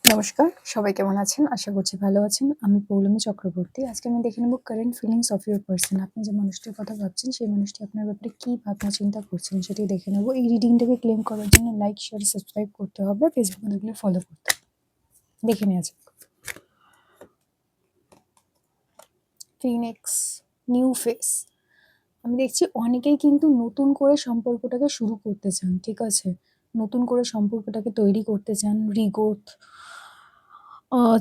নমস্কার, সবাই কেমন আছেন? আশা করছি ভালো আছেন। আমি পৌলমী চক্রবর্তী। আজকে আমি দেখে নেব current feelings of your person. আপনি যে মানুষটির কথা ভাবছেন, সেই মানুষটি আপনার ব্যাপারে কী ভাবনা চিন্তা করছেন সেটি দেখে নেব। এই রিডিংটাকে ক্লেম করার জন্য লাইক, শেয়ার, সাবস্ক্রাইব করতে হবে। ফেসবুকে দেখলে ফলো করতে হবে। দেখে নেওয়া যাক। Phoenix, new face. আমি দেখছি অনেকেই কিন্তু নতুন করে সম্পর্কটাকে শুরু করতে চান, ঠিক আছে? নতুন করে সম্পর্কটাকে তৈরি করতে চান, regrowth,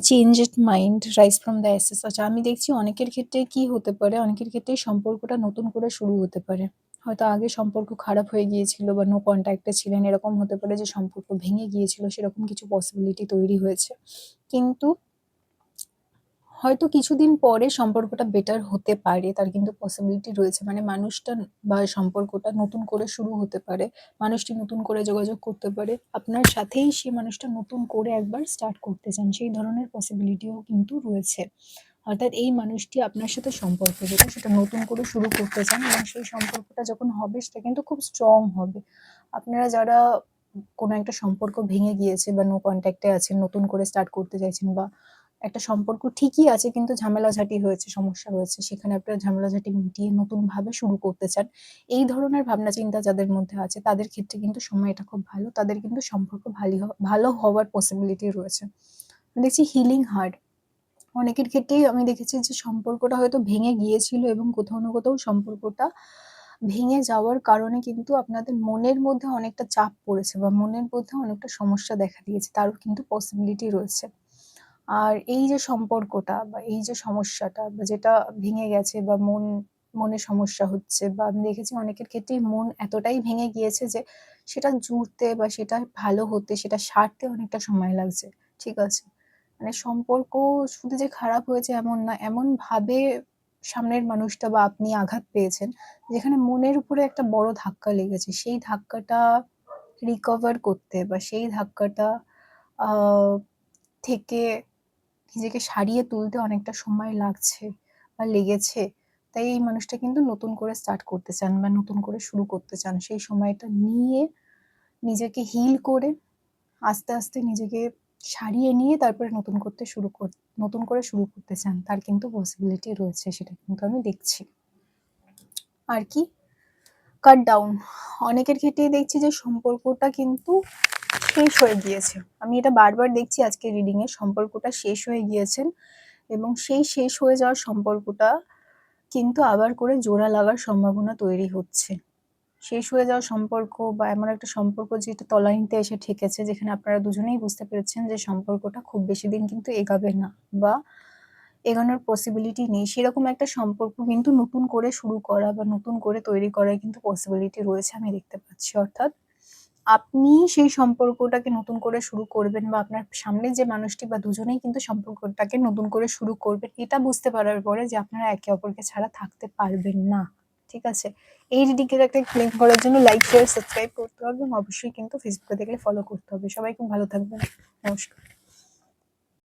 changed mind, rise from the ashes. আচ্ছা, আমি দেখছি অনেকের ক্ষেত্রে কি হতে পারে, অনেকের ক্ষেত্রেই সম্পর্কটা নতুন করে শুরু হতে পারে। হয়তো আগে সম্পর্ক খারাপ হয়ে গিয়েছিল বা নো কন্ট্যাক্টে ছিলেন, এরকম হতে পারে যে সম্পর্ক ভেঙে গিয়েছিল, সেরকম কিছু পসিবিলিটি তৈরি হয়েছে। কিন্তু হয়তো কিছুদিন পরে সম্পর্কটা বেটার হতে পারে, তার কিন্তু পসিবিলিটি রয়েছে। মানে মানুষটা বা সম্পর্কটা নতুন করে শুরু হতে পারে। মানুষটি নতুন করে যোগাযোগ করতে পারে। আপনার সাথেই সেই মানুষটা নতুন করে একবার স্টার্ট করতে চান। সেই ধরনের পসিবিলিটিও কিন্তু রয়েছে। অর্থাৎ এই মানুষটি আপনার সাথে সম্পর্ক যেটা, সেটা নতুন করে শুরু করতে চান এবং সেই সম্পর্কটা যখন হবে সেটা কিন্তু খুব স্ট্রং হবে। আপনারা যারা কোনো একটা সম্পর্ক ভেঙে গিয়েছে বা নো কন্ট্যাক্টে আছেন, নতুন করে স্টার্ট করতে চাইছেন, বা একটা সম্পর্ক ঠিকই আছে কিন্তু ঝামেলাঝাটি হয়েছে, সমস্যা হয়েছে, সেখানে আপনারা ঝামেলাঝাটি মিটিয়ে নতুনভাবে শুরু করতে চান। এই ধরনের ভাবনা চিন্তা যাদের মধ্যে আছে তাদের ক্ষেত্রে কিন্তু সময়টা খুব ভালো। তাদের কিন্তু সম্পর্ক ভালো হওয়ার পসিবিলিটি রয়েছে। দেখছি হিলিং হার্ট। অনেকের ক্ষেত্রেই আমি দেখেছি যে সম্পর্কটা হয়তো ভেঙে গিয়েছিল এবং কোথাও না কোথাও সম্পর্কটা ভেঙে যাওয়ার কারণে কিন্তু আপনাদের মনের মধ্যে অনেকটা চাপ পড়েছে বা মনের মধ্যে অনেকটা সমস্যা দেখা দিয়েছে, তারও কিন্তু পসিবিলিটি রয়েছে। আর এই যে সম্পর্কটা বা এই যে সমস্যাটা বা যেটা ভেঙে গেছে বা মনে সমস্যা হচ্ছে, বা আমি দেখেছি অনেকের ক্ষেত্রেই মন এতটাই ভেঙে গিয়েছে যে সেটা জুড়তে বা সেটা ভালো হতে, সেটা সারতে অনেকটা সময় লাগছে, ঠিক আছে? মানে সম্পর্ক শুধু যে খারাপ হয়েছে এমন না, এমনভাবে সামনের মানুষটা বা আপনি আঘাত পেয়েছেন যেখানে মনের উপরে একটা বড় ধাক্কা লেগেছে। সেই ধাক্কাটা রিকভার করতে বা সেই ধাক্কাটা আ থেকে নিজেকে সারিয়ে তুলতে অনেকটা সময় লাগছে বা লেগেছে। তাই এই মানুষটা কিন্তু নতুন করে স্টার্ট করতে চান বা নতুন করে শুরু করতে চান। সেই সময়টা নিয়ে নিজেকে হিল করে আস্তে, আস্তে নিজেকে সারিয়ে নিয়ে তারপরে নতুন করে শুরু করতে চান। তার কিন্তু পসিবিলিটি রয়েছে, সেটা কিন্তু আমি দেখছি। আর কি? Cut down. অনেকের ক্ষেত্রেই দেখছি যে সম্পর্কটা কিন্তু শেষ হয়ে গিয়েছে। আমি এটা বারবার দেখছি আজকের রিডিং এ, সম্পর্কটা শেষ হয়ে গিয়েছেন এবং সেই শেষ হয়ে যাওয়ার সম্পর্কটা কিন্তু আবার করে জোড়া লাগার সম্ভাবনা তৈরি হচ্ছে। শেষ হয়ে যাওয়া সম্পর্ক বা এমন একটা সম্পর্ক যেটা তলানিতে এসে ঠেকেছে, যেখানে আপনারা দুজনেই বুঝতে পেরেছেন যে সম্পর্কটা খুব বেশিদিন কিন্তু এগাবে না বা এগোনোর পসিবিলিটি নেই। সেরকম একটা সম্পর্ক কিন্তু নতুন করে শুরু করা বা নতুন করে তৈরি করার কিন্তু পসিবিলিটি রয়েছে, আমি দেখতে পাচ্ছি। অর্থাৎ আপনি সেই সম্পর্কটাকে নতুন করে শুরু করবেন বা আপনার সামনে যে মানুষটি বা দুজনেই কিন্তু সম্পর্কটাকে নতুন করে শুরু করবেন, এটা বুঝতে পারার পরে যে আপনারা একে অপরকে ছাড়া থাকতে পারবেন না। ঠিক আছে? এই রিডিংটাকে ক্লেম করার জন্য লাইক, শেয়ার, সাবস্ক্রাইব করতে হবে এবং অবশ্যই কিন্তু ফেসবুকে দেখলে ফলো করতে হবে। সবাই খুব ভালো থাকবেন। নমস্কার।